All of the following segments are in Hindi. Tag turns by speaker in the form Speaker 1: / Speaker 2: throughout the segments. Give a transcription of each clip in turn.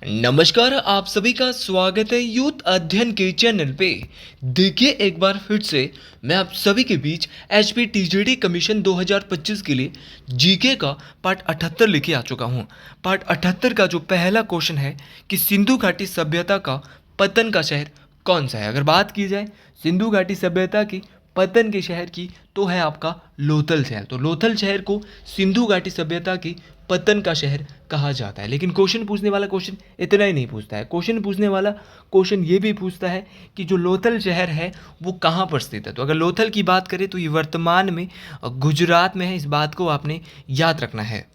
Speaker 1: नमस्कार, आप सभी का स्वागत है यूथ अध्ययन के चैनल पे। देखिए एक बार फिर से मैं आप सभी के बीच एचपी टीजीडी कमीशन 2025 के लिए जीके का पार्ट 78 लेके आ चुका हूँ। पार्ट 78 का जो पहला क्वेश्चन है कि सिंधु घाटी सभ्यता का पतन का शहर कौन सा है। अगर बात की जाए सिंधु घाटी सभ्यता की पतन के शहर की तो है आपका लोथल शहर। तो लोथल शहर को सिंधु घाटी सभ्यता की पतन का शहर कहा जाता है। लेकिन क्वेश्चन पूछने वाला क्वेश्चन इतना ही नहीं पूछता है। क्वेश्चन पूछने वाला क्वेश्चन ये भी पूछता है कि जो लोथल शहर है वो कहाँ पर स्थित है। तो अगर लोथल की बात करें तो ये वर्तमान में गुजरात में है। इस बात को आपने याद रखना है।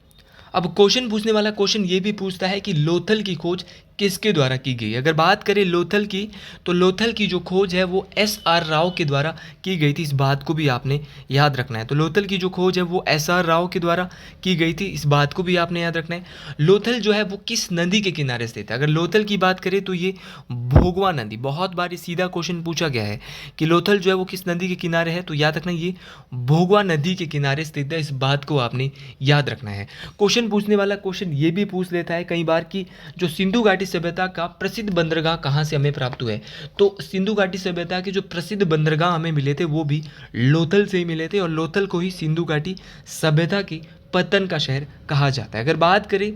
Speaker 1: अब क्वेश्चन पूछने वाला क्वेश्चन ये भी पूछता है कि लोथल की खोज किसके द्वारा की गई। अगर बात करें लोथल की तो लोथल की जो खोज है वो एस.आर. राव के द्वारा की गई थी। इस बात को भी आपने याद रखना है। तो लोथल की जो खोज है वो एस.आर. राव के द्वारा की गई थी। इस बात को भी आपने याद रखना है। लोथल जो है वो किस नदी के किनारे स्थित है। अगर लोथल की बात करें तो ये भोगवा नदी, बहुत बार सीधा क्वेश्चन पूछा गया है कि लोथल जो है वो किस नदी के किनारे है। तो याद रखना ये भोगवा नदी के किनारे स्थित है। इस बात को आपने याद रखना है। क्वेश्चन पूछने वाला क्वेश्चन ये भी पूछ लेता है कई बार कि जो सिंधु घाटी सभ्यता का प्रसिद्ध बंदरगाह कहाँ से हमें प्राप्त हुए। तो सिंधु घाटी सभ्यता के जो प्रसिद्ध बंदरगाह हमें मिले थे वो भी लोथल से ही मिले थे और लोथल को ही सिंधु घाटी सभ्यता की पतन का शहर कहा जाता है। अगर बात करें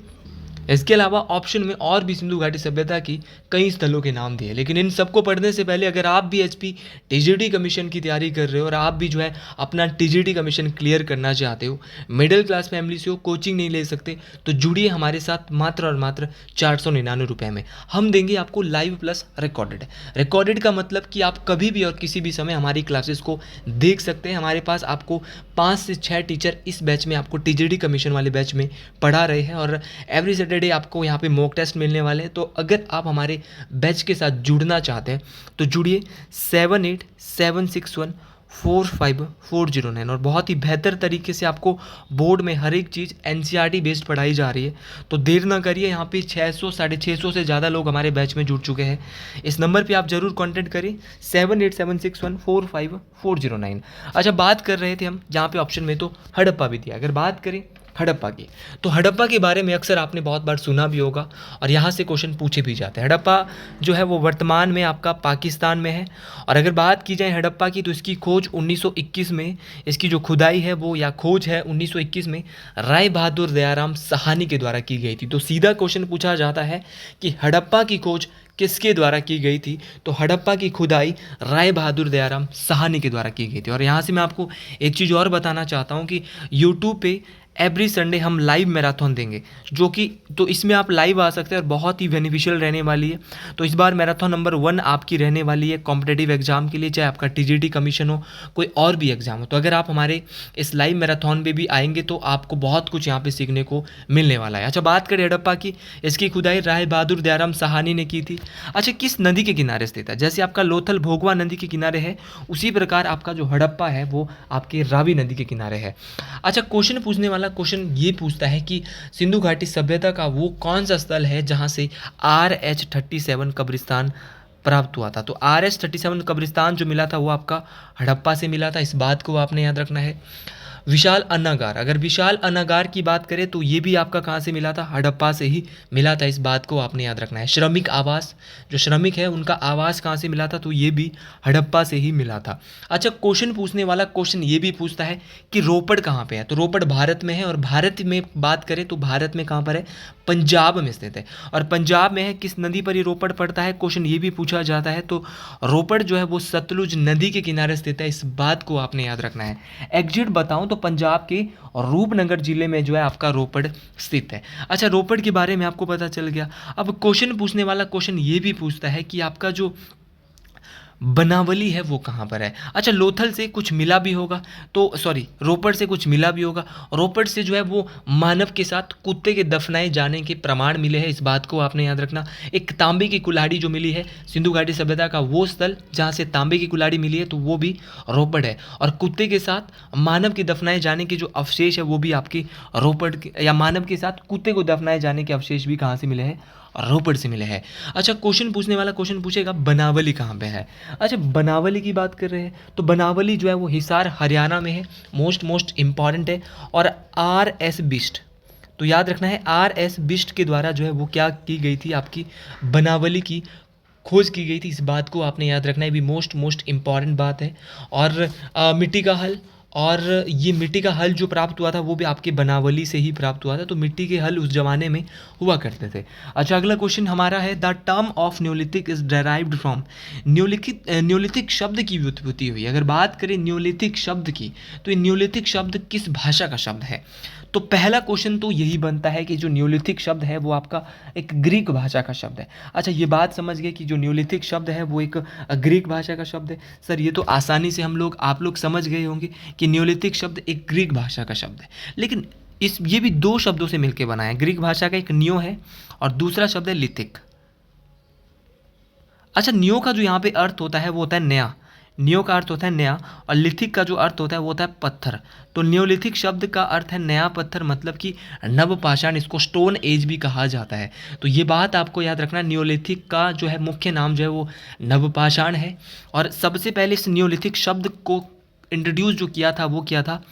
Speaker 1: इसके अलावा ऑप्शन में और भी सिंधु घाटी सभ्यता की कई स्थलों के नाम दिए। लेकिन इन सबको पढ़ने से पहले अगर आप भी एचपी टीजीडी कमीशन की तैयारी कर रहे हो और आप भी जो है अपना टीजीडी कमीशन क्लियर करना चाहते हो, मिडिल क्लास फैमिली से हो, कोचिंग नहीं ले सकते, तो जुड़िए हमारे साथ मात्र और मात्र 499 रुपये में। हम देंगे आपको लाइव प्लस रिकॉर्डेड। रिकॉर्डेड का मतलब कि आप कभी भी और किसी भी समय हमारी क्लासेस को देख सकते हैं। हमारे पास आपको 5 से 6 टीचर इस बैच में आपको टीजीडी कमीशन वाले बैच में पढ़ा रहे हैं और एवरी सैटरडे आपको यहाँ पे मॉक टेस्ट मिलने वाले हैं। तो अगर आप हमारे बैच के साथ जुड़ना चाहते हैं तो जुड़िए 7876145409 और बहुत ही बेहतर तरीके से आपको बोर्ड में हर एक चीज़ एनसीईआरटी बेस्ड पढ़ाई जा रही है। तो देर ना करिए, यहाँ पे 600 650 से ज़्यादा लोग हमारे बैच में जुड़ चुके हैं। इस नंबर पे आप ज़रूर कांटेक्ट करिए 7876145409। अच्छा, बात कर रहे थे हम यहाँ पे ऑप्शन में तो हड़प्पा भी दिया। अगर बात करें हड़प्पा की तो हड़प्पा के बारे में अक्सर आपने बहुत बार सुना भी होगा और यहाँ से क्वेश्चन पूछे भी जाते हैं। हड़प्पा जो है वो वर्तमान में आपका पाकिस्तान में है। और अगर बात की जाए हड़प्पा की तो इसकी खोज 1921 में, इसकी जो खुदाई है वो या खोज है 1921 में राय बहादुर दयाराम साहनी के द्वारा की गई थी। तो सीधा क्वेश्चन पूछा जाता है कि हड़प्पा की खोज किसके द्वारा की गई थी। तो हड़प्पा की खुदाई राय बहादुर दयाराम साहनी के द्वारा की गई थी। और यहाँ से मैं आपको एक चीज़ और बताना चाहता हूँ कि यूट्यूब पे एवरी संडे हम लाइव मैराथन देंगे, जो कि तो इसमें आप लाइव आ सकते हैं और बहुत ही बेनिफिशियल रहने वाली है। तो इस बार मैराथन नंबर 1 आपकी रहने वाली है कॉम्पिटेटिव एग्जाम के लिए, चाहे आपका टीजीटी कमीशन हो, कोई और भी एग्जाम हो। तो अगर आप हमारे इस लाइव मैराथन में भी आएंगे तो आपको बहुत कुछ यहाँ पे सीखने को मिलने वाला है। अच्छा, बात करें हड़प्पा की, इसकी खुदाई राय बहादुर दयाराम साहनी ने की थी। अच्छा, किस नदी के किनारे स्थित है। जैसे आपका लोथल भोगवा नदी के किनारे है, उसी प्रकार आपका जो हड़प्पा है वो आपके रावी नदी के किनारे है। अच्छा, क्वेश्चन पूछने वाला क्वेश्चन ये पूछता है कि सिंधु घाटी सभ्यता का वो कौन सा स्थल है जहां से RH37 कब्रिस्तान प्राप्त हुआ था। तो RH37 कब्रिस्तान जो मिला था वो आपका हड़प्पा से मिला था। इस बात को आपने याद रखना है। विशाल अन्नागार, अगर विशाल अन्नागार की बात करें तो ये भी आपका कहाँ से मिला था, हड़प्पा से ही मिला था। इस बात को आपने याद रखना है। श्रमिक आवास, जो श्रमिक है उनका आवास कहाँ से मिला था, तो ये भी हड़प्पा से ही मिला था। अच्छा, क्वेश्चन पूछने वाला क्वेश्चन ये भी पूछता है कि रोपड़ कहाँ पे है। तो रोपड़ भारत में है और भारत में बात करें तो भारत में कहाँ पर है, पंजाब में स्थित है। और पंजाब में है, किस नदी पर ये रोपड़ पड़ता है, क्वेश्चन ये भी पूछा जाता है। तो रोपड़ जो है वो सतलुज नदी के किनारे स्थित है। इस बात को आपने याद रखना है। एग्जिट बताऊं तो पंजाब के रूपनगर जिले में जो है आपका रोपड़ स्थित है। अच्छा, रोपड़ के बारे में आपको पता चल गया। अब क्वेश्चन पूछने वाला क्वेश्चन ये भी पूछता है कि आपका जो बनावली है वो कहाँ पर है। अच्छा, लोथल से कुछ मिला भी होगा, तो सॉरी रोपड़ से कुछ मिला भी होगा। रोपड़ से जो है वो मानव के साथ कुत्ते के दफनाए जाने के प्रमाण मिले हैं। इस बात को आपने याद रखना। एक तांबे की कुल्हाड़ी जो मिली है सिंधु घाटी सभ्यता का, वो स्थल जहाँ से तांबे की कुल्हाड़ी मिली है तो वो भी रोपड़ है। और कुत्ते के साथ मानव के दफनाए जाने के जो अवशेष है वो भी आपकी रोपड़ या मानव के साथ कुत्ते को दफनाए जाने के अवशेष भी कहाँ से मिले हैं, रोपड़ से मिले हैं। अच्छा, क्वेश्चन पूछने वाला क्वेश्चन पूछेगा बनावली कहाँ पे है। अच्छा, बनावली की बात कर रहे हैं तो बनावली जो है वो हिसार हरियाणा में है। मोस्ट इंपॉर्टेंट है। और RS बिष्ट, तो याद रखना है R.S. बिष्ट के द्वारा जो है वो क्या की गई थी, आपकी बनावली की खोज की गई थी। इस बात को आपने याद रखना है, भी मोस्ट इम्पॉर्टेंट बात है। और मिट्टी का हल, और ये मिट्टी का हल जो प्राप्त हुआ था वो भी आपके बनावली से ही प्राप्त हुआ था। तो मिट्टी के हल उस ज़माने में हुआ करते थे। अच्छा, अगला क्वेश्चन हमारा है, the term of Neolithic is derived from. Neolithic शब्द की व्युत्पत्ति हुई। अगर बात करें न्योलिथिक शब्द की, तो ये न्योलिथिक शब्द किस भाषा का शब्द है? तो पहला क्वेश्चन तो यही बनता है कि जो न्योलिथिक शब्द है वो आपका एक ग्रीक भाषा का शब्द है। अच्छा, ये बात समझ गए कि जो न्योलिथिक शब्द है वो एक ग्रीक भाषा का शब्द है। सर ये तो आसानी से आप लोग समझ गए होंगे कि न्योलिथिक शब्द एक ग्रीक भाषा का शब्द है। लेकिन ये भी दो शब्दों से मिलकर बना है। ग्रीक भाषा का एक न्यो है और दूसरा शब्द है लिथिक। अच्छा, न्यो का जो यहाँ पे अर्थ होता है वो होता है नया। न्यो का अर्थ होता है नया, और लिथिक का जो अर्थ होता है वो होता है पत्थर। तो न्योलिथिक शब्द का अर्थ है नया पत्थर, मतलब कि नवपाषाण, इसको स्टोन एज भी कहा जाता है। तो ये बात आपको याद रखना, न्योलिथिक का जो है मुख्य नाम जो है वो नवपाषाण है। और सबसे पहले इस न्योलिथिक शब्द को इंट्रोड्यूस जो किया था वो किया था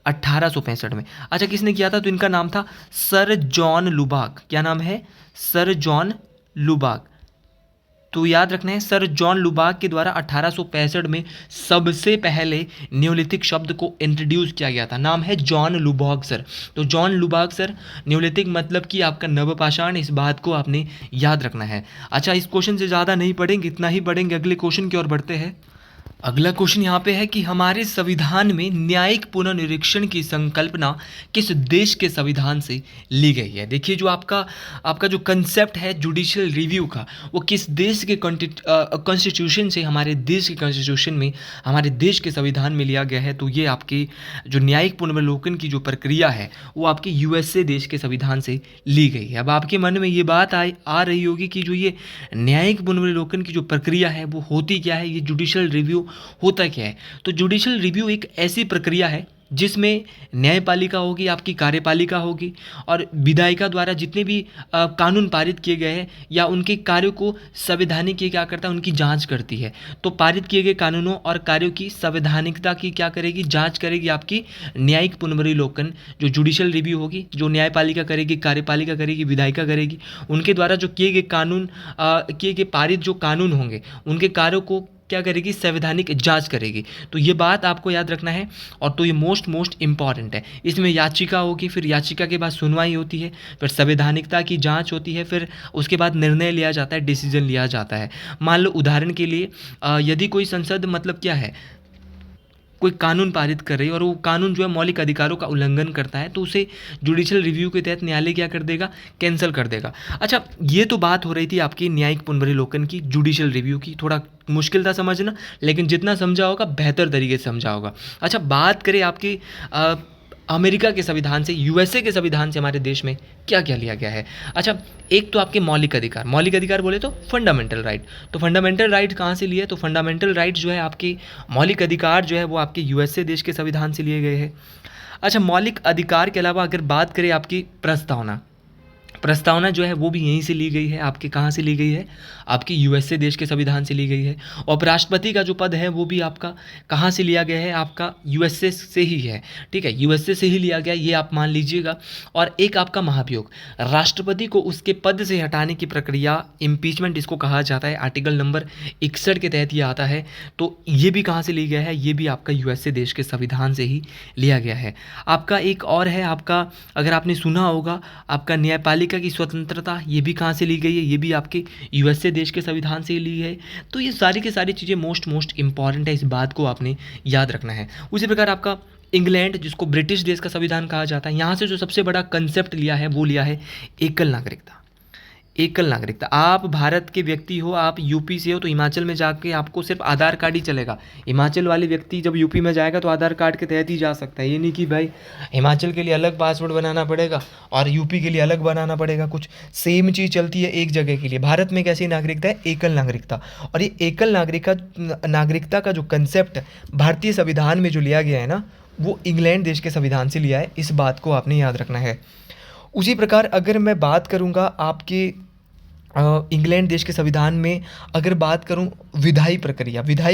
Speaker 1: 1865 में। अच्छा, किसने किया था? तो इनका नाम था सर जॉन लुबाक। क्या नाम है? Sir John लुबाक। तो याद रखना है, सर जॉन लुबाक के द्वारा 1865 में सबसे पहले न्योलिथिक शब्द को इंट्रोड्यूस किया गया था। नाम है जॉन लुबाक सर। तो जॉन लुबाक सर, न्योलिथिक मतलब कि आपका नवपाषाण, इस बात को आपने याद रखना है। अच्छा, इस क्वेश्चन से ज़्यादा नहीं पढ़ेंगे, इतना ही पढ़ेंगे। अगले क्वेश्चन की ओर बढ़ते हैं। अगला क्वेश्चन यहाँ पे है कि हमारे संविधान में न्यायिक पुनर्निरीक्षण की संकल्पना किस देश के संविधान से ली गई है? देखिए, जो आपका जो कंसेप्ट है जुडिशियल रिव्यू का, वो किस देश के कॉन्स्टिट्यूशन से, हमारे देश के कॉन्स्टिट्यूशन में, हमारे देश के संविधान में लिया गया है। तो ये आपकी जो न्यायिक पुनर्वलोकन की जो प्रक्रिया है वो आपके USA देश के संविधान से ली गई है। अब आपके मन में ये बात आ रही होगी कि जो ये न्यायिक पुनर्वलोकन की जो प्रक्रिया है वो होती क्या है, ये जुडिशियल रिव्यू होता क्या है? तो जुडिशियल रिव्यू एक ऐसी प्रक्रिया है जिसमें न्यायपालिका होगी, आपकी कार्यपालिका होगी, और विधायिका द्वारा जितने भी कानून पारित किए गए हैं या उनके कार्यों को संवैधानिक क्या करता है, उनकी जांच करती है। तो पारित किए गए कानूनों और कार्यों की संवैधानिकता की क्या करेगी? जांच करेगी आपकी न्यायिक पुनर्वलोकन। जो जुडिशियल रिव्यू होगी, जो न्यायपालिका करेगी, कार्यपालिका करेगी, विधायिका करेगी, उनके द्वारा जो किए गए पारित जो कानून होंगे उनके कार्यों को क्या करेगी? संवैधानिक जांच करेगी। तो ये बात आपको याद रखना है, और तो ये मोस्ट इम्पॉर्टेंट है। इसमें याचिका होगी, फिर याचिका के बाद सुनवाई होती है, फिर संवैधानिकता की जांच होती है, फिर उसके बाद निर्णय लिया जाता है, डिसीजन लिया जाता है। मान लो उदाहरण के लिए यदि कोई संसद मतलब क्या है, कोई कानून पारित कर रही है और वो कानून जो है मौलिक अधिकारों का उल्लंघन करता है, तो उसे जुडिशियल रिव्यू के तहत न्यायालय क्या कर देगा? कैंसिल कर देगा। अच्छा, ये तो बात हो रही थी आपकी न्यायिक पुनर्वलोकन की, जुडिशियल रिव्यू की। थोड़ा मुश्किल था समझना, लेकिन जितना समझा होगा बेहतर तरीके से समझा होगा। अच्छा, बात करें आपकी अमेरिका के संविधान से, USA के संविधान से हमारे देश में क्या क्या लिया गया है। अच्छा, एक तो आपके मौलिक अधिकार बोले तो फंडामेंटल राइट। तो फंडामेंटल राइट कहाँ से लिए? तो फंडामेंटल राइट जो है आपके मौलिक अधिकार जो है वो आपके USA देश के संविधान से लिए गए हैं। अच्छा, मौलिक अधिकार के अलावा अगर बात करें आपकी प्रस्तावना जो है वो भी यहीं से ली गई है। आपके कहाँ से ली गई है? आपकी USA देश के संविधान से ली गई है। उपराष्ट्रपति का जो पद है वो भी आपका कहाँ से लिया गया है? आपका USA से ही है। ठीक है, USA से ही लिया गया, ये आप मान लीजिएगा। और एक आपका महाभियोग, राष्ट्रपति को उसके पद से हटाने की प्रक्रिया, इम्पीचमेंट इसको कहा जाता है, आर्टिकल नंबर 61 के तहत ये आता है। तो ये भी कहाँ से लिया गया है? ये भी आपका USA देश के संविधान से ही लिया गया है। आपका एक और है, आपका अगर आपने सुना होगा, आपका न्यायपालिका की स्वतंत्रता, ये भी कहाँ से ली गई है? ये भी आपके USA देश के संविधान से ली है। तो ये सारी की सारी चीज़ें मोस्ट इंपॉर्टेंट है, इस बात को आपने याद रखना है। उसी प्रकार आपका इंग्लैंड, जिसको ब्रिटिश देश का संविधान कहा जाता है, यहाँ से जो सबसे बड़ा कंसेप्ट लिया है वो लिया है एकल नागरिकता। आप भारत के व्यक्ति हो, आप यूपी से हो, तो हिमाचल में जाके आपको सिर्फ आधार कार्ड ही चलेगा। हिमाचल वाले व्यक्ति जब यूपी में जाएगा तो आधार कार्ड के तहत ही जा सकता है। ये नहीं कि भाई हिमाचल के लिए अलग पासवर्ड बनाना पड़ेगा और यूपी के लिए अलग बनाना पड़ेगा। कुछ सेम चीज़ चलती है एक जगह के लिए। भारत में कैसी नागरिकता है? एकल नागरिकता। और ये एकल नागरिकता का जो कंसेप्ट भारतीय संविधान में जो लिया गया है ना, वो इंग्लैंड देश के संविधान से लिया है। इस बात को आपने याद रखना है। उसी प्रकार अगर मैं बात करूँगा आपके इंग्लैंड देश के संविधान में अगर बात करूं, विधायी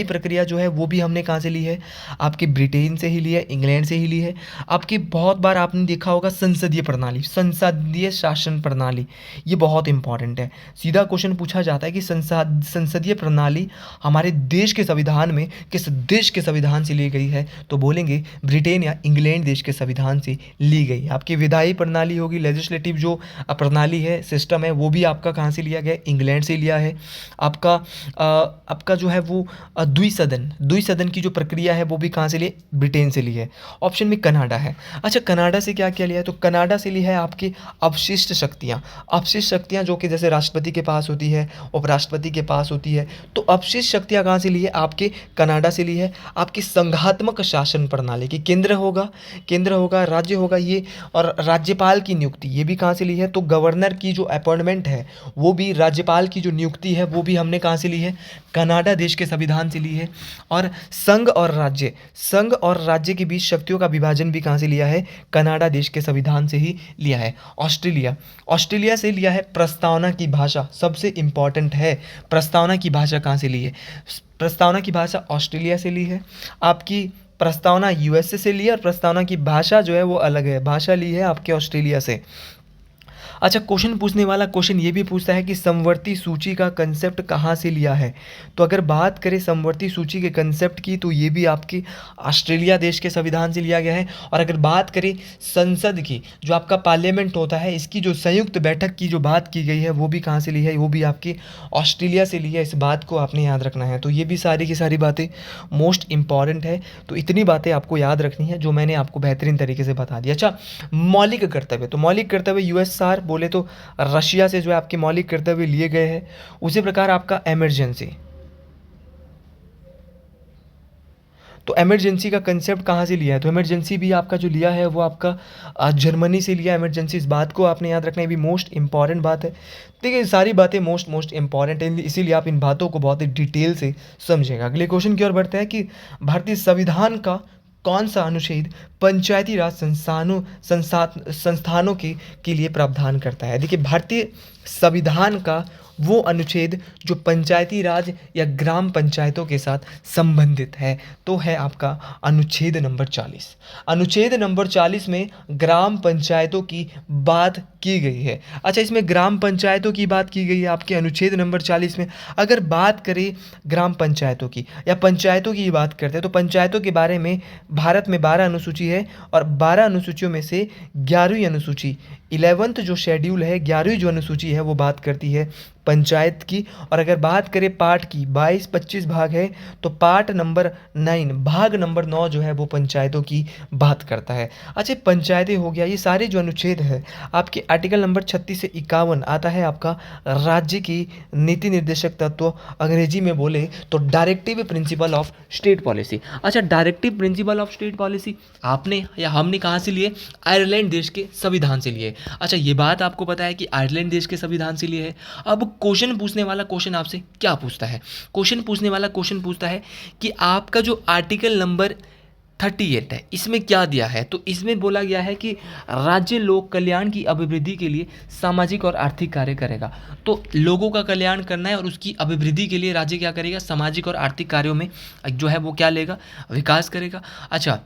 Speaker 1: प्रक्रिया जो है वो भी हमने कहाँ से ली है, आपके ब्रिटेन से ही ली है, इंग्लैंड से ही ली है। आपकी बहुत बार आपने देखा होगा संसदीय प्रणाली, संसदीय शासन प्रणाली, ये बहुत इंपॉर्टेंट है। सीधा क्वेश्चन पूछा जाता है कि संसदीय प्रणाली हमारे देश के संविधान में किस देश के संविधान से ली गई है, तो बोलेंगे ब्रिटेन या इंग्लैंड देश के संविधान से ली गई। आपकी विधायी प्रणाली होगी, लेजिस्लेटिव जो प्रणाली है, सिस्टम है, वो भी आपका कहाँ से लिया गया, इंग्लैंड से लिया है। आपका जो है वो द्विसदन की जो प्रक्रिया है वो भी कहाँ से ली है, ब्रिटेन से ली है। ऑप्शन में कनाडा है। अच्छा, कनाडा से क्या क्या लिया है, तो कनाडा से ली है आपकी अवशिष्ट शक्तियाँ जो कि जैसे राष्ट्रपति के पास होती है, उपराष्ट्रपति के पास होती है, तो अवशिष्ट शक्तियाँ कहाँ से ली है, आपके कनाडा से ली है। आपकी संघात्मक शासन प्रणाली की केंद्र होगा, राज्य होगा ये, और राज्यपाल की नियुक्ति ये भी कहाँ से ली है, तो गवर्नर की जो अपॉइंटमेंट है वो भी, राज्यपाल की जो नियुक्ति है वो भी हमने कहाँ से ली है, कनाडा देश के संविधान से ली है। और संघ और राज्य के बीच शक्तियों का विभाजन भी कहाँ से लिया है, कनाडा देश के संविधान से ही लिया है। ऑस्ट्रेलिया से लिया है प्रस्तावना की भाषा, सबसे इंपॉर्टेंट है, प्रस्तावना की भाषा कहाँ से ली है, प्रस्तावना की भाषा ऑस्ट्रेलिया से ली है। आपकी प्रस्तावना यूएसए से ली है, और प्रस्तावना की भाषा जो है वो अलग है, भाषा ली है आपके ऑस्ट्रेलिया से। अच्छा, क्वेश्चन पूछने वाला क्वेश्चन ये भी पूछता है कि समवर्ती सूची का कंसेप्ट कहाँ से लिया है। तो अगर बात करें समवर्ती सूची के कंसेप्ट की, तो ये भी आपकी ऑस्ट्रेलिया देश के संविधान से लिया गया है। और अगर बात करें संसद की, जो आपका पार्लियामेंट होता है, इसकी जो संयुक्त बैठक की जो बात की गई है वो भी कहाँ से ली है, वो भी आपकी ऑस्ट्रेलिया से ली है। इस बात को आपने याद रखना है। तो ये भी सारी की सारी बातें मोस्ट इंपॉर्टेंट है। तो इतनी बातें आपको याद रखनी है जो मैंने आपको बेहतरीन तरीके से बता दिया। अच्छा, मौलिक कर्तव्य, तो मौलिक कर्तव्य यूएसआर बोले तो रशिया से जो है आपके मौलिक कर्तव्य लिए गए हैं। उसी प्रकार आपका इमरजेंसी, तो इमरजेंसी का कंसेप्ट कहाँ से लिया है, तो इमरजेंसी भी आपका जो लिया है वो आपका जर्मनी से लिया इमरजेंसी। इस बात को आपने याद रखना है, भी मोस्ट इंपॉर्टेंट बात है। देखिए, सारी बातें मोस्ट इंपॉर्टेंट है, इसीलिए आप इन बातों को बहुत ही डिटेल से समझेगा। अगले क्वेश्चन की ओर बढ़ते हैं कि भारतीय संविधान का कौन सा अनुच्छेद पंचायती राज संस्थानों के लिए प्रावधान करता है। देखिए, भारतीय संविधान का वो अनुच्छेद जो पंचायती राज या ग्राम पंचायतों के साथ संबंधित है, तो है आपका अनुच्छेद नंबर 40। अनुच्छेद नंबर 40 में ग्राम पंचायतों की बात की गई है। अच्छा, इसमें ग्राम पंचायतों की बात की गई है आपके अनुच्छेद नंबर 40 में। अगर बात करें ग्राम पंचायतों की या पंचायतों की बात करते हैं, तो पंचायतों के बारे में भारत में 12 अनुसूची है, और 12 अनुसूचियों में से 11वीं अनुसूची, 11th जो शेड्यूल है, 11वीं जो अनुसूची है वो बात करती है पंचायत की। और अगर बात करें पार्ट की, 22-25 भाग है, तो पार्ट नंबर 9, भाग नंबर 9 जो है वो पंचायतों की बात करता है। अच्छा, पंचायतें हो गया, ये सारे जो अनुच्छेद है आपके आर्टिकल नंबर 36 से 51 आता है आपका राज्य की नीति निर्देशक तत्व, अंग्रेजी में बोले तो directive principle of state policy. अच्छा, directive principle of state policy आपने या हमने कहाँ से लिए, आयरलैंड देश के संविधान से लिए। अच्छा, ये बात आपको पता है कि आयरलैंड देश के संविधान से लिए है। अब क्वेश्चन पूछने वाला क्वेश्चन आपसे क्या पूछता है, क्वेश्चन पूछने वाला क्वेश्चन पूछता है कि आपका जो आर्टिकल नंबर 38 है, इसमें क्या दिया है। तो इसमें बोला गया है कि राज्य लोक कल्याण की अभिवृद्धि के लिए सामाजिक और आर्थिक कार्य करेगा। तो लोगों का कल्याण करना है और उसकी अभिवृद्धि के लिए राज्य क्या करेगा, सामाजिक और आर्थिक कार्यों में जो है वो क्या लेगा, विकास करेगा। अच्छा,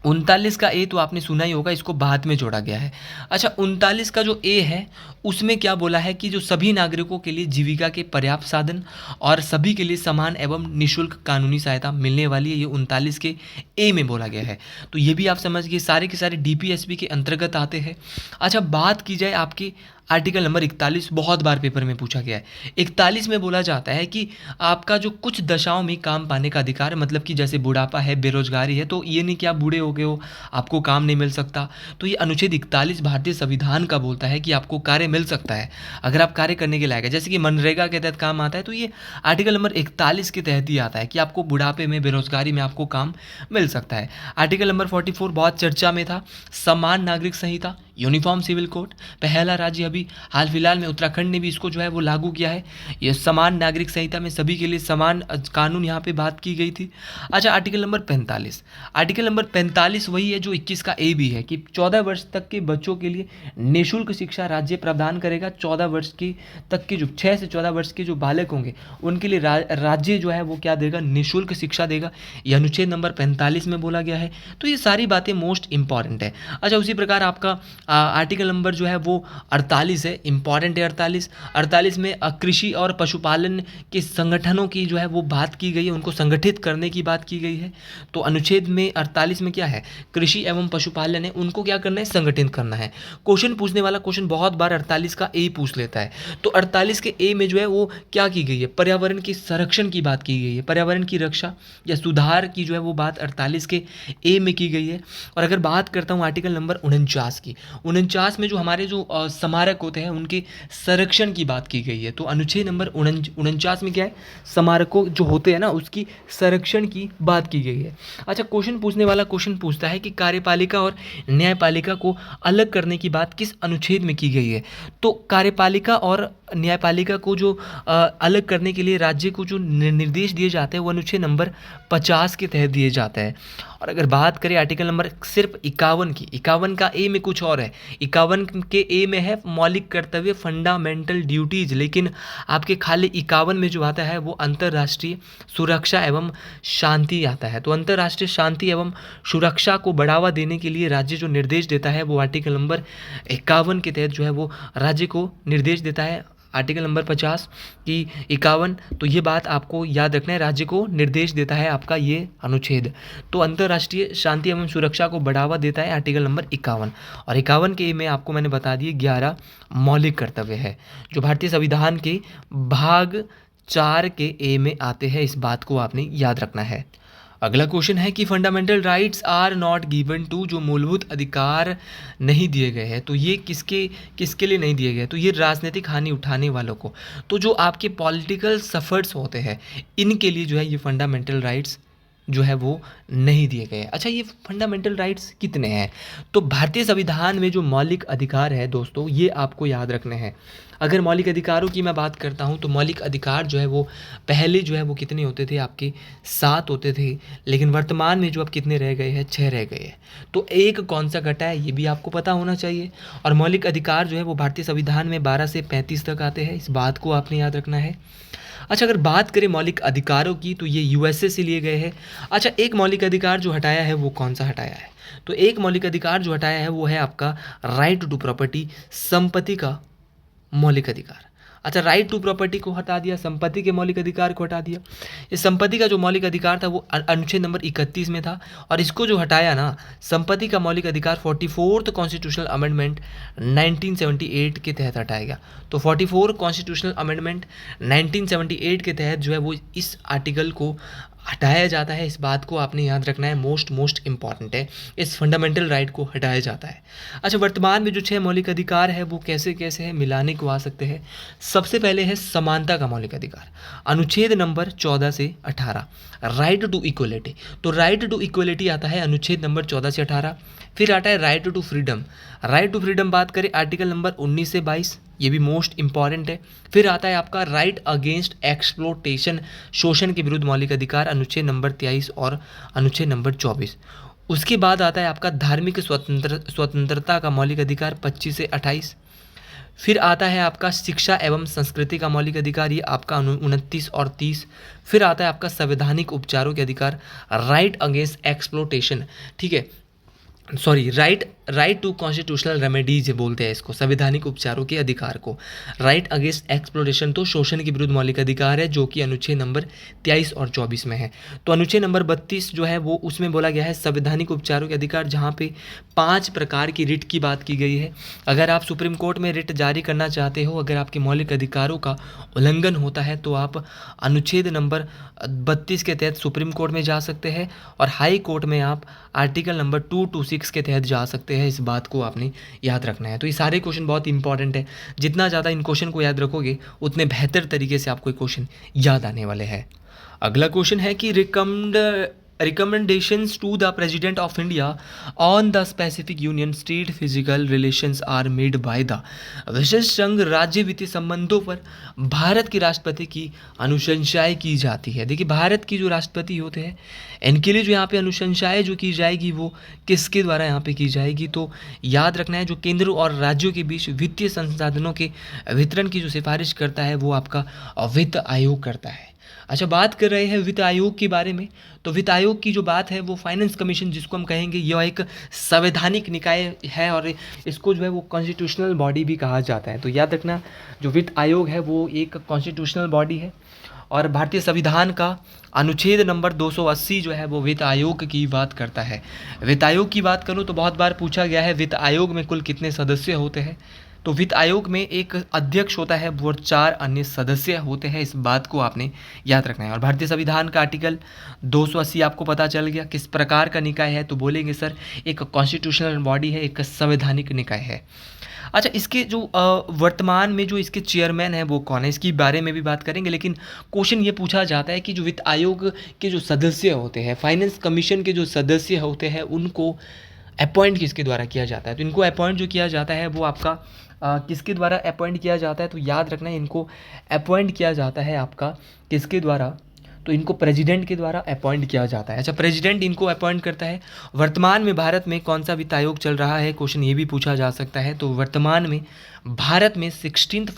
Speaker 1: 39 का ए तो आपने सुना ही होगा, इसको बाद में जोड़ा गया है। अच्छा, 39 का जो ए है उसमें क्या बोला है कि जो सभी नागरिकों के लिए जीविका के पर्याप्त साधन और सभी के लिए समान एवं निःशुल्क कानूनी सहायता मिलने वाली है, ये 39 के ए में बोला गया है। तो ये भी आप समझ गए, सारे के सारे डीपीएसपी के अंतर्गत आते हैं। अच्छा, बात की जाए आपकी आर्टिकल नंबर 41, बहुत बार पेपर में पूछा गया है। 41 में बोला जाता है कि आपका जो कुछ दशाओं में काम पाने का अधिकार, मतलब कि जैसे बुढ़ापा है, बेरोजगारी है, तो ये नहीं कि आप बूढ़े हो गए हो आपको काम नहीं मिल सकता। तो ये अनुच्छेद 41 भारतीय संविधान का बोलता है कि आपको कार्य मिल सकता है अगर आप कार्य करने के लायक है। जैसे कि मनरेगा के तहत काम आता है, तो ये आर्टिकल नंबर 41 के तहत ही आता है कि आपको बुढ़ापे में, बेरोजगारी में आपको काम मिल सकता है। आर्टिकल नंबर 44 बहुत चर्चा में था, समान नागरिक संहिता, यूनिफॉर्म सिविल कोड, पहला राज्य अभी हाल फिलहाल में उत्तराखंड ने भी इसको जो है वो लागू किया है। ये समान नागरिक संहिता में सभी के लिए समान कानून यहाँ पे बात की गई थी। अच्छा, आर्टिकल नंबर 45, आर्टिकल नंबर 45 वही है जो 21 का ए भी है कि 14 वर्ष तक के बच्चों के लिए निःशुल्क शिक्षा राज्य प्रदान करेगा। 14 वर्ष की तक के जो 6 से 14 वर्ष के जो बालक होंगे उनके लिए राज्य जो है वो क्या देगा, निःशुल्क शिक्षा देगा। ये अनुच्छेद नंबर 45 में बोला गया है। तो ये सारी बातें मोस्ट इंपॉर्टेंट है। अच्छा, उसी प्रकार आपका आर्टिकल नंबर जो है वो 48 है, इंपॉर्टेंट है 48। 48 में कृषि और पशुपालन के संगठनों की जो है वो बात की गई है, उनको संगठित करने की बात की गई है। तो अनुच्छेद में 48 में क्या है, कृषि एवं पशुपालन है, उनको क्या करना है, संगठित करना है। क्वेश्चन पूछने वाला क्वेश्चन बहुत बार 48 का ए पूछ लेता है। तो 48 के ए में जो है वो क्या की गई है, पर्यावरण के संरक्षण की बात की गई है, पर्यावरण की रक्षा या सुधार की जो है वो बात 48 के ए में की गई है। और अगर बात करता हूँ आर्टिकल नंबर 49 की, 49 में जो हमारे जो स्मारक होते हैं उनके संरक्षण की बात की गई है। तो अनुच्छेद नंबर 49 में क्या है, स्मारकों जो होते हैं ना उसकी संरक्षण की बात की गई है। अच्छा, क्वेश्चन पूछने वाला क्वेश्चन पूछता है कि कार्यपालिका और न्यायपालिका को अलग करने की बात किस अनुच्छेद में की गई है। तो कार्यपालिका और न्यायपालिका को जो अलग करने के लिए राज्य को जो निर्देश दिए जाते हैं वो अनुच्छेद नंबर 50 के तहत दिए जाते हैं। और अगर बात करें आर्टिकल नंबर सिर्फ 51 की, 51 का ए में कुछ और है। 51 के ए में है मौलिक कर्तव्य, फंडामेंटल ड्यूटीज, लेकिन आपके खाली 51 में जो आता है वो अंतर्राष्ट्रीय सुरक्षा एवं शांति आता है। तो अंतर्राष्ट्रीय शांति एवं सुरक्षा को बढ़ावा देने के लिए राज्य जो निर्देश देता है वो आर्टिकल नंबर 51 के तहत जो है वो राज्य को निर्देश देता है। आर्टिकल नंबर 50 की 51, तो ये बात आपको याद रखना है, राज्य को निर्देश देता है आपका ये अनुच्छेद। तो अंतर्राष्ट्रीय शांति एवं सुरक्षा को बढ़ावा देता है आर्टिकल नंबर 51। और 51 के में आपको मैंने बता दिए 11 मौलिक कर्तव्य है जो भारतीय संविधान के भाग 4 के ए में आते हैं। इस बात को आपने याद रखना है। अगला क्वेश्चन है कि fundamental rights are not given to, जो मूलभूत अधिकार नहीं दिए गए हैं, तो ये किसके लिए नहीं दिए गए, तो ये राजनीतिक हानि उठाने वालों को। तो जो आपके पॉलिटिकल सफर्स होते हैं इनके लिए जो है ये फंडामेंटल राइट्स जो है वो नहीं दिए गए। अच्छा, ये फंडामेंटल राइट्स कितने हैं, तो भारतीय संविधान में जो मौलिक अधिकार है दोस्तों ये आपको याद रखने हैं। अगर मौलिक अधिकारों की मैं बात करता हूँ तो मौलिक अधिकार जो है वो पहले जो है वो कितने होते थे, आपके 7 होते थे, लेकिन वर्तमान में जो अब कितने रह गए हैं, 6 रह गए हैं। तो एक कौन सा घटा है ये भी आपको पता होना चाहिए। और मौलिक अधिकार जो है वो भारतीय संविधान में 12 से 35 तक आते हैं, इस बात को आपने याद रखना है। अच्छा, अगर बात करें मौलिक अधिकारों की तो ये यूएसए से लिए गए हैं। अच्छा, एक मौलिक अधिकार जो हटाया है वो कौन सा हटाया है, तो एक मौलिक अधिकार जो हटाया है वो है आपका राइट टू प्रॉपर्टी, संपत्ति का मौलिक अधिकार। अच्छा, राइट टू प्रॉपर्टी को हटा दिया, संपत्ति के मौलिक अधिकार को हटा दिया। इस संपत्ति का जो मौलिक अधिकार था वो अनुच्छेद नंबर 31 में था, और इसको जो हटाया ना, संपत्ति का मौलिक अधिकार 44th कॉन्स्टिट्यूशनल अमेंडमेंट 1978 के तहत हटाया गया। तो 44 कॉन्स्टिट्यूशनल अमेंडमेंट 1978 के तहत जो है वो इस आर्टिकल को हटाया जाता है। इस बात को आपने याद रखना है, मोस्ट इंपॉर्टेंट है, इस फंडामेंटल राइट को हटाया जाता है। अच्छा, वर्तमान में जो 6 मौलिक अधिकार है वो कैसे कैसे है, मिलाने को आ सकते हैं। सबसे पहले है समानता का मौलिक अधिकार, अनुच्छेद नंबर 14 से 18, राइट टू इक्वलिटी। तो राइट टू इक्वलिटी आता है अनुच्छेद नंबर 14 से 18। फिर आता है right to freedom, right to freedom बात करें आर्टिकल नंबर 19 से 22, ये भी मोस्ट इंपॉर्टेंट है। फिर आता है आपका राइट अगेंस्ट एक्सप्लोटेशन, शोषण के विरुद्ध मौलिक अधिकार, अनुच्छेद नंबर 23 और अनुच्छेद नंबर 24। उसके बाद आता है आपका धार्मिक स्वतंत्रता का मौलिक अधिकार 25 से 28। फिर आता है आपका शिक्षा एवं संस्कृति का मौलिक अधिकार, ये आपका 29 और 30। फिर आता है आपका संवैधानिक उपचारों के अधिकार, राइट अगेंस्ट एक्सप्लोटेशन, ठीक है, sorry, right to constitutional remedies बोलते हैं इसको, संवैधानिक उपचारों के अधिकार को। राइट अगेंस्ट एक्सप्लोरेशन तो शोषण के विरुद्ध मौलिक अधिकार है, जो कि अनुच्छेद नंबर 23 और 24 में है। तो अनुच्छेद नंबर 32 जो है वो उसमें बोला गया है संवैधानिक उपचारों के अधिकार, जहाँ पे 5 प्रकार की रिट की बात की गई है। अगर आप सुप्रीम कोर्ट में रिट जारी करना चाहते हो, अगर आपके मौलिक अधिकारों का उल्लंघन होता है तो आप अनुच्छेद नंबर 32 के तहत सुप्रीम कोर्ट में जा सकते हैं, और हाई कोर्ट में आप आर्टिकल नंबर 226 के तहत जा सकते हैं। इस बात को आपने याद रखना है। तो ये सारे क्वेश्चन बहुत इंपॉर्टेंट है, जितना ज़्यादा इन क्वेश्चन को याद रखोगे उतने बेहतर तरीके से आपको क्वेश्चन याद आने वाले हैं। अगला क्वेश्चन है कि recommendations to the president of India on the specific union state physical relations are made by the विशेष संघ राज्य वित्तीय संबंधों पर भारत के राष्ट्रपति की अनुशंसाएं की जाती है। देखिए भारत की जो राष्ट्रपति होते हैं इनके लिए जो यहाँ पे अनुशंसाएं जो की जाएगी वो किसके द्वारा यहाँ पे की जाएगी, तो याद रखना है जो केंद्र और राज्यों के बीच वित्तीय संसाधनों के वितरण की जो सिफारिश करता है वो आपका वित्त आयोग करता है। अच्छा, बात कर रहे हैं वित्त आयोग के बारे में, तो वित्त आयोग की जो बात है वो फाइनेंस कमीशन जिसको हम कहेंगे यह एक संवैधानिक निकाय है और इसको जो है वो कॉन्स्टिट्यूशनल बॉडी भी कहा जाता है। तो याद रखना जो वित्त आयोग है वो एक कॉन्स्टिट्यूशनल बॉडी है और भारतीय संविधान का अनुच्छेद नंबर 280 जो है वो वित्त आयोग की बात करता है। वित्त आयोग की बात करूँ तो बहुत बार पूछा गया है वित्त आयोग में कुल कितने सदस्य होते हैं, तो वित्त आयोग में एक अध्यक्ष होता है और 4 अन्य सदस्य होते हैं, इस बात को आपने याद रखना है। और भारतीय संविधान का आर्टिकल 280 आपको पता चल गया किस प्रकार का निकाय है, तो बोलेंगे सर एक कॉन्स्टिट्यूशनल बॉडी है, एक संवैधानिक निकाय है। अच्छा, इसके जो वर्तमान में जो इसके चेयरमैन हैं वो कौन है, इसकी बारे में भी बात करेंगे, लेकिन क्वेश्चन ये पूछा जाता है कि जो वित्त आयोग के जो सदस्य होते हैं, फाइनेंस कमीशन के जो सदस्य होते हैं उनको अपॉइंट किसके द्वारा किया जाता है, तो इनको अपॉइंट जो किया जाता है वो आपका किसके द्वारा अपॉइंट किया जाता है, तो याद रखना है इनको अपॉइंट किया जाता है आपका किसके द्वारा, तो इनको प्रेसिडेंट के द्वारा अपॉइंट किया जाता है। अच्छा, प्रेसिडेंट इनको अपॉइंट करता है। वर्तमान में भारत में कौन सा वित्त आयोग चल रहा है, क्वेश्चन ये भी पूछा जा सकता है। तो वर्तमान में भारत में 16th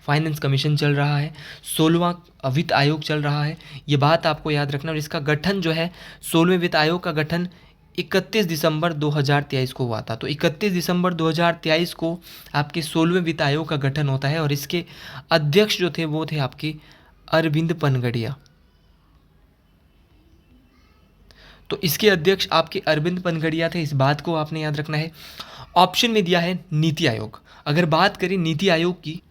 Speaker 1: फाइनेंस कमीशन चल रहा है, 16वां वित्त आयोग चल रहा है, ये बात आपको याद रखना। और इसका गठन जो है 16वें वित्त आयोग का गठन 31 दिसंबर 2023 को हुआ था। तो 31 दिसंबर 2023 को आपके 16वें वित्त आयोग का गठन होता है और इसके अध्यक्ष जो थे वो थे आपके अरविंद पनगड़िया। तो इसके अध्यक्ष आपके अरविंद पनगड़िया थे, इस बात को आपने याद रखना है। ऑप्शन में दिया है नीति आयोग। अगर बात करें नीति आयोग की,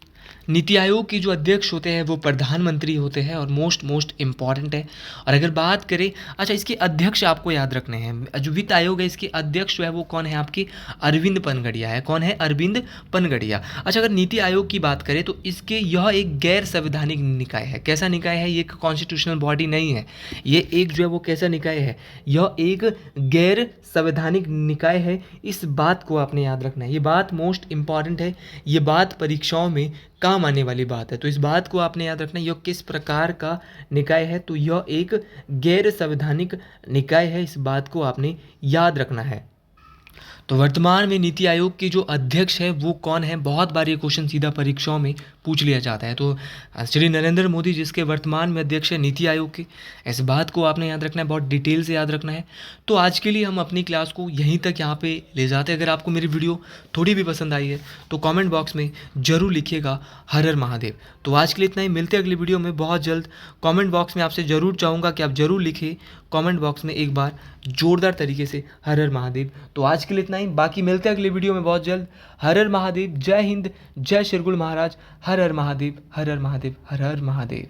Speaker 1: नीति आयोग के जो अध्यक्ष होते हैं वो प्रधानमंत्री होते हैं और मोस्ट इम्पॉर्टेंट है। और अगर बात करें, अच्छा इसके अध्यक्ष आपको याद रखने हैं, जो वित्त आयोग है इसके अध्यक्ष जो है वो कौन है, आपकी अरविंद पनगड़िया है। कौन है, अरविंद पनगड़िया। अच्छा, अगर नीति आयोग की बात करें तो इसके यह एक गैर संवैधानिक निकाय है। कैसा निकाय है, ये एक कॉन्स्टिट्यूशनल बॉडी नहीं है, ये एक जो है वो कैसा निकाय है, यह एक गैर संवैधानिक निकाय है। इस बात को आपने याद रखना है, ये बात मोस्ट इंपॉर्टेंट है, ये बात परीक्षाओं में काम आने वाली बात है। तो इस बात को आपने याद रखना है, यह किस प्रकार का निकाय है, तो यह एक गैर संवैधानिक निकाय है, इस बात को आपने याद रखना है। तो वर्तमान में नीति आयोग के जो अध्यक्ष है वो कौन है, बहुत बार ये क्वेश्चन सीधा परीक्षाओं में पूछ लिया जाता है। तो श्री नरेंद्र मोदी जिसके वर्तमान में अध्यक्ष है नीति आयोग के, इस बात को आपने याद रखना है, बहुत डिटेल से याद रखना है। तो आज के लिए हम अपनी क्लास को यहीं तक यहाँ पे ले जाते हैं। अगर आपको मेरी वीडियो थोड़ी भी पसंद आई है तो कॉमेंट बॉक्स में ज़रूर लिखिएगा हर हर महादेव। तो आज के लिए इतना ही, मिलते हैं अगली वीडियो में बहुत जल्द। कॉमेंट बॉक्स में आपसे ज़रूर चाहूँगा कि आप ज़रूर लिखें कॉमेंट बॉक्स में एक बार जोरदार तरीके से हर हर महादेव। तो आज के लिए इतना ही, बाकी मिलते हैं अगले वीडियो में बहुत जल्द। हर हर महादेव, जय हिंद, जय शिरगुल महाराज, हर हर महादेव, हर हर महादेव, हर हर महादेव।